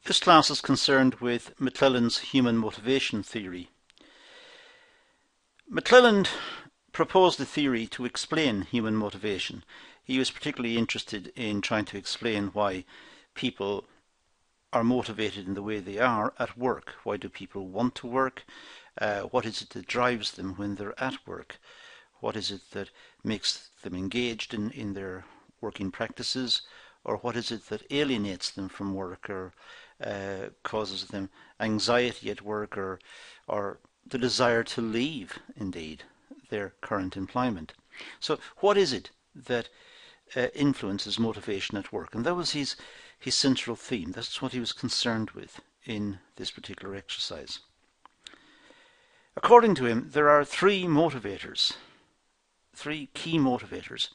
This class is concerned with McClelland's human motivation theory. McClelland proposed a theory to explain human motivation. He was particularly interested in trying to explain why people are motivated in the way they are at work. Why do people want to work? What is it that drives them when they're at work? What is it that makes them engaged in their working practices? Or what is it that alienates them from work or causes them anxiety at work or the desire to leave, indeed, their current employment? So what is it that influences motivation at work? And that was his central theme. That's what he was concerned with in this particular exercise. According to him, there are three key motivators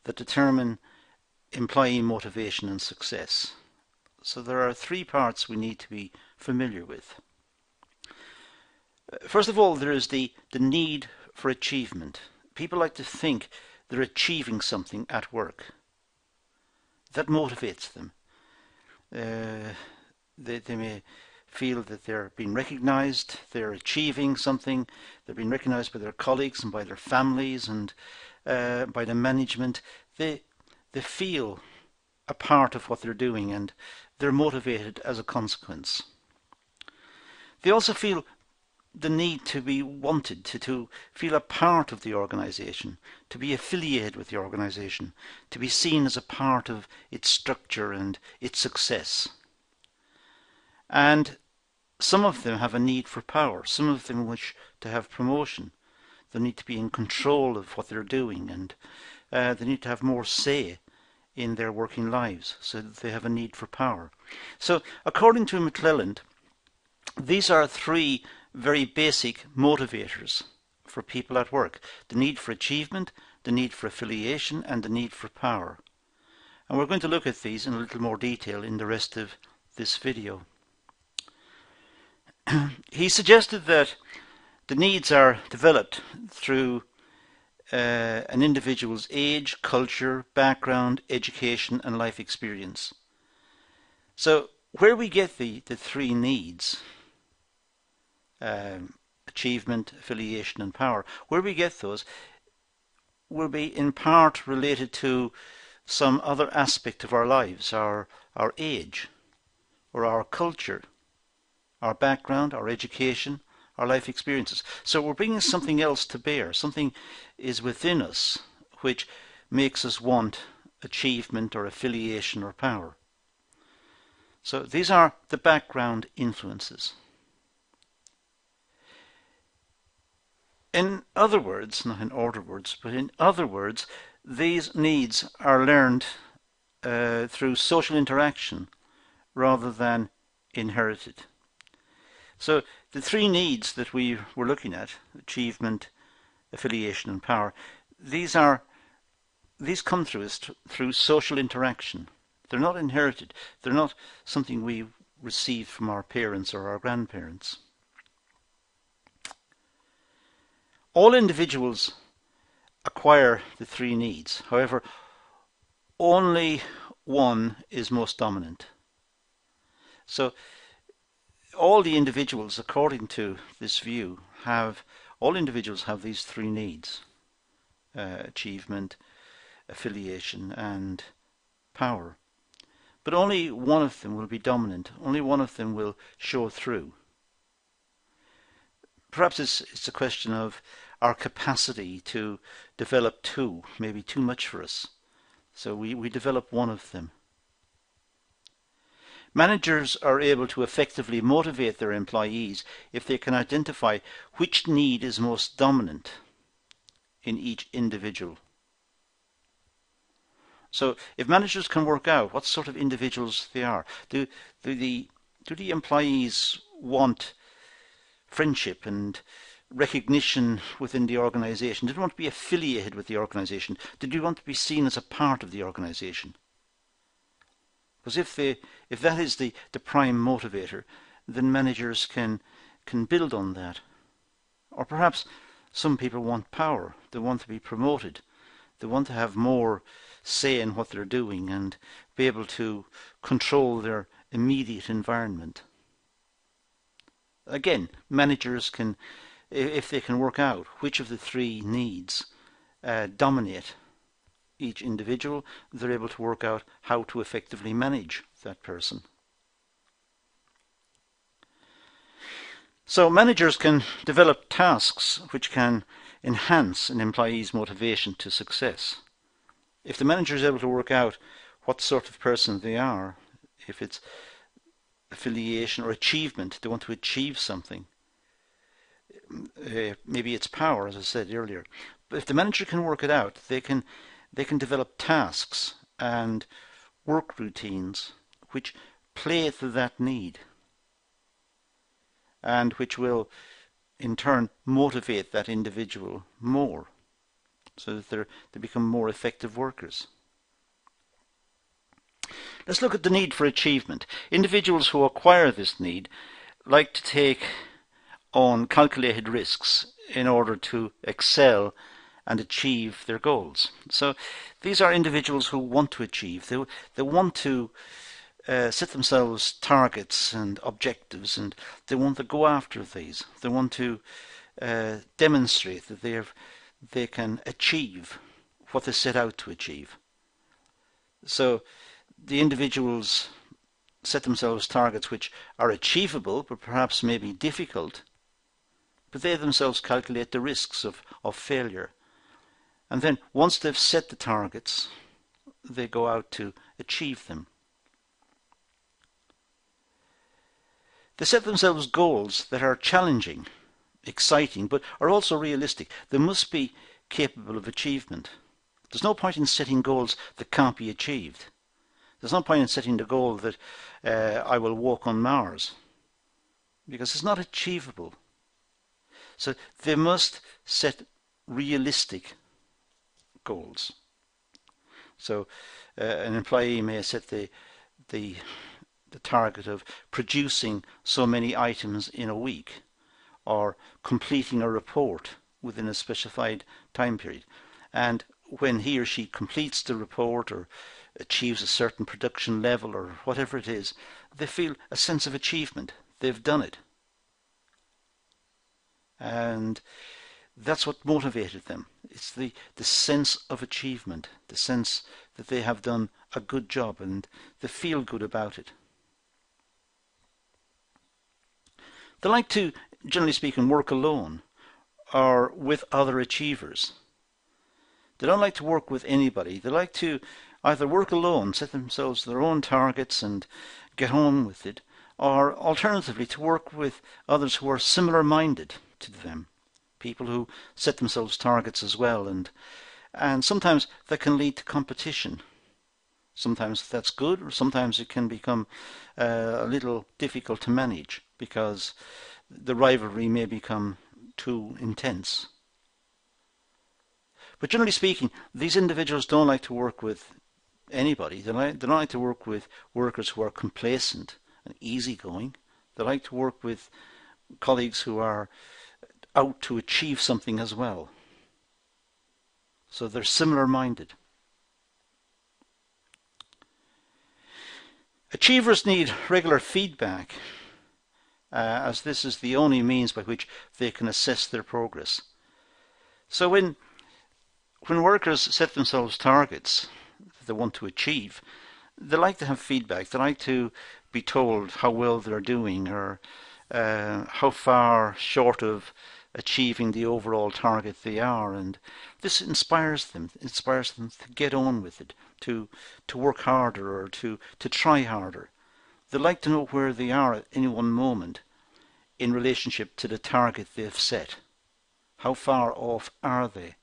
that determine employee motivation and success. So there are three parts we need to be familiar with. First of all, there is the need for achievement. People like to think they're achieving something at work. That motivates them. They may feel that they're being recognized, they're achieving something, they're being recognized by their colleagues and by their families and by the management. They feel a part of what they're doing and they're motivated as a consequence. They also feel the need to be wanted, to feel a part of the organization, to be affiliated with the organization, to be seen as a part of its structure and its success. And some of them have a need for power. Some of them wish to have promotion. They need to be in control of what they're doing, and they need to have more say in their working lives, so that they have a need for power. So according to McClelland, these are three very basic motivators for people at work: the need for achievement, the need for affiliation, and the need for power. And we're going to look at these in a little more detail in the rest of this video. He suggested that the needs are developed through an individual's age, culture, background, education, and life experience. So where we get the three needs, achievement, affiliation, and power, where we get those will be in part related to some other aspect of our lives, our age, or our culture, our background, our education, our life experiences. So we're bringing something else to bear. Something is within us which makes us want achievement or affiliation or power. So these are the background influences. In other words, not in order words, but in other words, these needs are learned through social interaction rather than inherited. So the three needs that we were looking at, achievement, affiliation, and power, these come through us through social interaction. They're not inherited. They're not something we received from our parents or our grandparents. All individuals acquire the three needs. However, only one is most dominant. So all the individuals, according to this view, all individuals have these three needs: achievement, affiliation, and power. But only one of them will be dominant. Only one of them will show through. Perhaps it's a question of our capacity to develop two, maybe too much for us. So we develop one of them. Managers are able to effectively motivate their employees if they can identify which need is most dominant in each individual. So if managers can work out what sort of individuals they are, do the employees want friendship and recognition within the organization? Do they want to be affiliated with the organization? Do they want to be seen as a part of the organization? Because if that is the prime motivator, then managers can build on that. Or perhaps some people want power. They want to be promoted. They want to have more say in what they're doing and be able to control their immediate environment. Again, managers can, if they can work out which of the three needs dominate each individual, they're able to work out how to effectively manage that person. So managers can develop tasks which can enhance an employee's motivation to success. If the manager is able to work out what sort of person they are, if it's affiliation or achievement, they want to achieve something, maybe it's power, as I said earlier. But if the manager can work it out, they can develop tasks and work routines which play to that need and which will in turn motivate that individual more so that they become more effective workers. Let's look at the need for achievement. Individuals who acquire this need like to take on calculated risks in order to excel and achieve their goals. So these are individuals who want to achieve. They want to set themselves targets and objectives, and they want to go after these. They want to demonstrate that they can achieve what they set out to achieve. So the individuals set themselves targets which are achievable, but perhaps may be difficult, but they themselves calculate the risks of failure. And then once they've set the targets, they go out to achieve them. They set themselves goals that are challenging, exciting, but are also realistic. They must be capable of achievement. There's no point in setting goals that can't be achieved. There's no point in setting the goal that I will walk on Mars, because it's not achievable. So they must set realistic goals. So an employee may set the target of producing so many items in a week, or completing a report within a specified time period. And when he or she completes the report or achieves a certain production level or whatever it is, they feel a sense of achievement. They've done it. And that's what motivated them. It's the sense of achievement, the sense that they have done a good job, and they feel good about it. They like to, generally speaking, work alone or with other achievers. They don't like to work with anybody. They like to either work alone, set themselves their own targets and get on with it, or alternatively to work with others who are similar-minded to them, people who set themselves targets as well, and sometimes that can lead to competition. Sometimes that's good, or sometimes it can become a little difficult to manage because the rivalry may become too intense. But generally speaking, these individuals don't like to work with anybody. They don't like to work with workers who are complacent and easygoing. They like to work with colleagues who are out to achieve something as well. So they're similar-minded. Achievers need regular feedback, as this is the only means by which they can assess their progress. So when workers set themselves targets that they want to achieve, they like to have feedback. They like to be told how well they're doing, or how far short of achieving the overall target they are, and this inspires them to get on with it, to work harder, or to try harder. They like to know where they are at any one moment in relationship to the target they've set. How far off are they?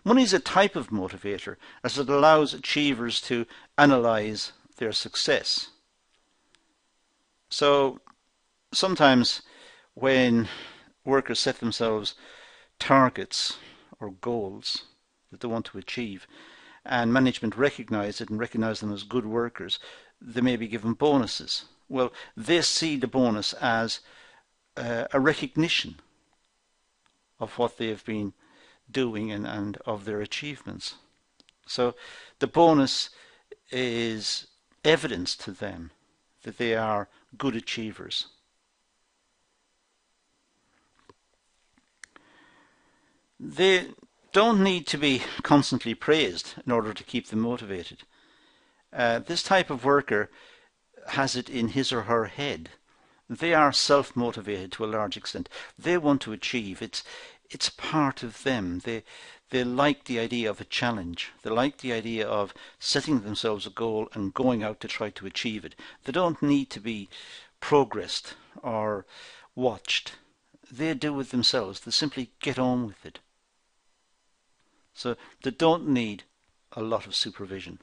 Money is a type of motivator, as it allows achievers to analyze their success. So sometimes when workers set themselves targets or goals that they want to achieve, and management recognize it and recognize them as good workers, they may be given bonuses. Well, they see the bonus as a recognition of what they have been doing and of their achievements. So the bonus is evidence to them that they are good achievers. They don't need to be constantly praised in order to keep them motivated. This type of worker has it in his or her head. They are self-motivated to a large extent. They want to achieve. It's part of them. They like the idea of a challenge. They like the idea of setting themselves a goal and going out to try to achieve it. They don't need to be progressed or watched. They do it themselves. They simply get on with it. So they don't need a lot of supervision.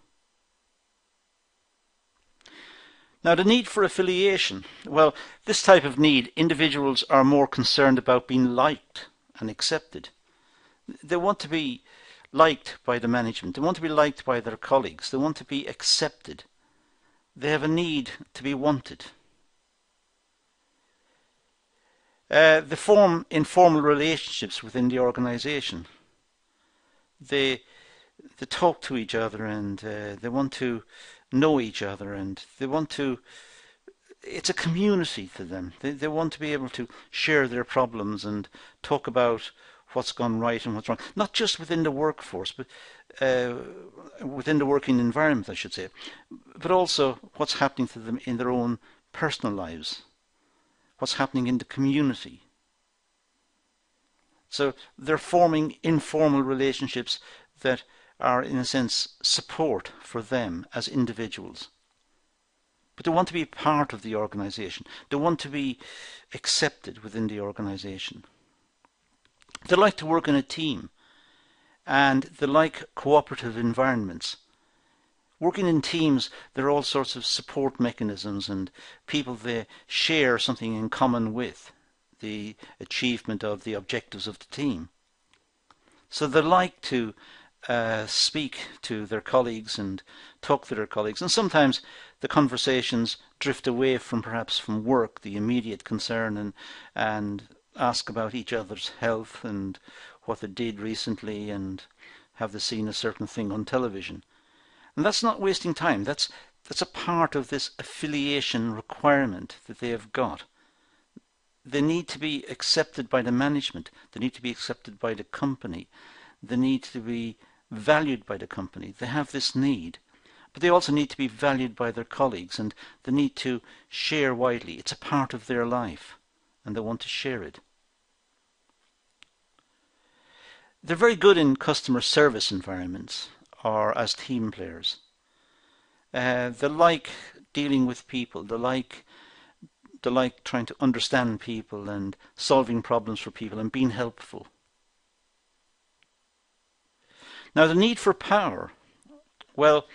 Now, the need for affiliation. Well, this type of need, individuals are more concerned about being liked and accepted. They want to be liked by the management. They want to be liked by their colleagues. They want to be accepted. They have a need to be wanted. They form informal relationships within the organization. They talk to each other, and they want to know each other, and they want to, it's a community to them. They want to be able to share their problems and talk about what's gone right and what's wrong, not just within the workforce, but within the working environment, I should say, but also what's happening to them in their own personal lives, what's happening in the community. So they're forming informal relationships that are, in a sense, support for them as individuals. But they want to be part of the organization. They want to be accepted within the organization. They like to work in a team, and they like cooperative environments. Working in teams, there are all sorts of support mechanisms and people they share something in common with, the achievement of the objectives of the team. So they like to speak to their colleagues and talk to their colleagues, and sometimes the conversations drift away from perhaps from work, the immediate concern, and ask about each other's health and what they did recently and have they seen a certain thing on television. And that's not wasting time. That's a part of this affiliation requirement that they have got. They need to be accepted by the management. They need to be accepted by the company. They need to be valued by the company. They have this need. But they also need to be valued by their colleagues, and they need to share widely. It's a part of their life, and they want to share it. They're very good in customer service environments or as team players. They like dealing with people. They like trying to understand people and solving problems for people and being helpful. Now, the need for power. Well,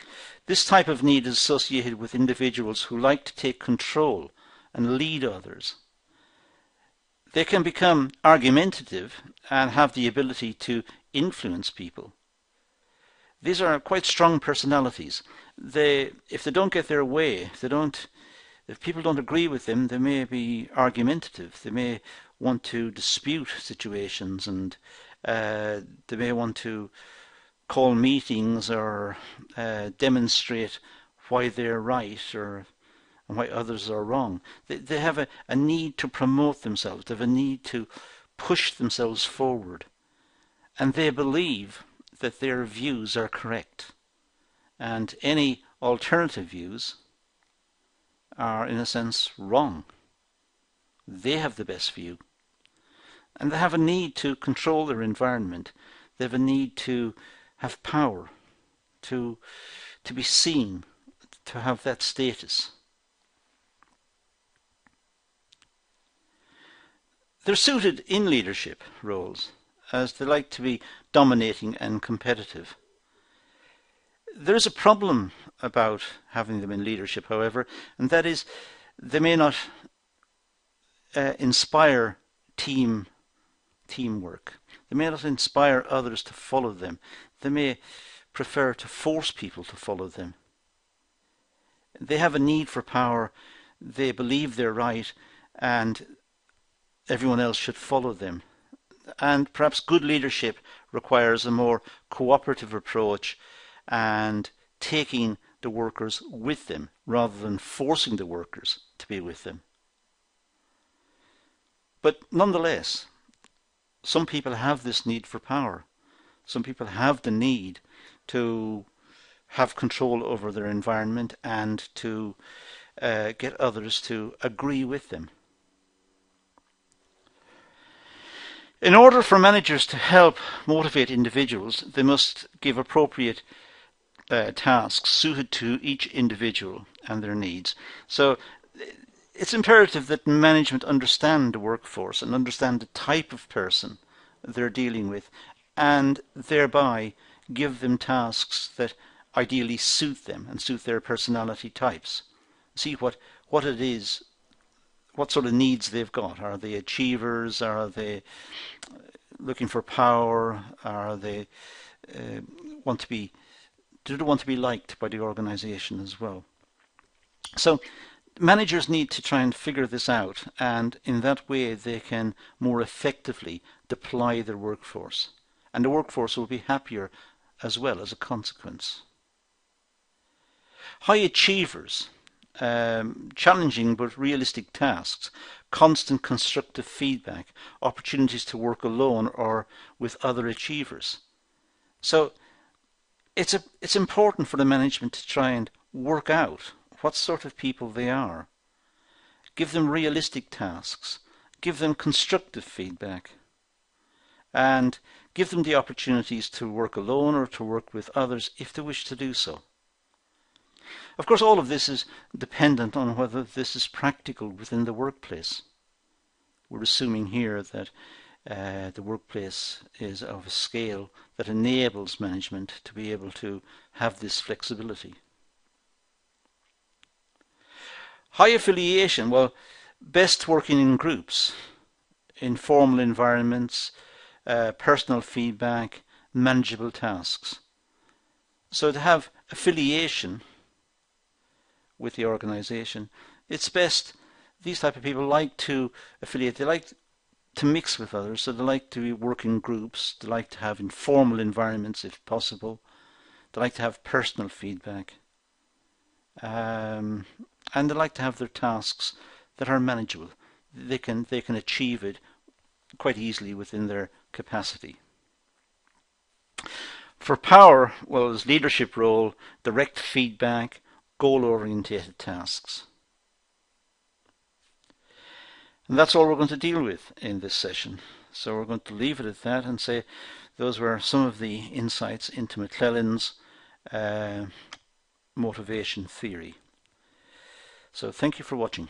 this type of need is associated with individuals who like to take control and lead others. They can become argumentative and have the ability to influence people. These are quite strong personalities. If they don't get their way, if people don't agree with them, they may be argumentative. They may want to dispute situations, and they may want to call meetings or demonstrate why they're right and why others are wrong. They have a need to promote themselves. They have a need to push themselves forward. And they believe that their views are correct. And any alternative views are, in a sense, wrong. They have the best view. And they have a need to control their environment. They have a need to have power, to be seen, to have that status. They're suited in leadership roles, as they like to be dominating and competitive. There's a problem about having them in leadership, however, and that is they may not inspire teamwork. They may not inspire others to follow them. They may prefer to force people to follow them. They have a need for power. They believe they're right, and everyone else should follow them. And perhaps good leadership requires a more cooperative approach and taking the workers with them rather than forcing the workers to be with them. But nonetheless, some people have this need for power. Some people have the need to have control over their environment and to get others to agree with them. In order for managers to help motivate individuals, they must give appropriate tasks suited to each individual and their needs. So it's imperative that management understand the workforce and understand the type of person they're dealing with, and thereby give them tasks that ideally suit them and suit their personality types. See what it is, what sort of needs they've got. Are they achievers? Are they looking for power? Are they do they want to be liked by the organization as well? So managers need to try and figure this out, and in that way they can more effectively deploy their workforce, and the workforce will be happier as well as a consequence. High achievers, challenging but realistic tasks, constant constructive feedback, opportunities to work alone or with other achievers. So it's important for the management to try and work out what sort of people they are. Give them realistic tasks, give them constructive feedback, and give them the opportunities to work alone or to work with others if they wish to do so. Of course, all of this is dependent on whether this is practical within the workplace. We're assuming here that the workplace is of a scale that enables management to be able to have this flexibility. High affiliation, well, best working in groups, informal environments, personal feedback, manageable tasks. So to have affiliation with the organization, it's best. These type of people like to affiliate, they like to mix with others, so they like to work in groups, they like to have informal environments if possible, they like to have personal feedback, and they like to have their tasks that are manageable. They can achieve it quite easily within their capacity. For power, well, there's leadership role, direct feedback, goal-orientated tasks. And that's all we're going to deal with in this session. So we're going to leave it at that and say those were some of the insights into McClelland's motivation theory. So thank you for watching.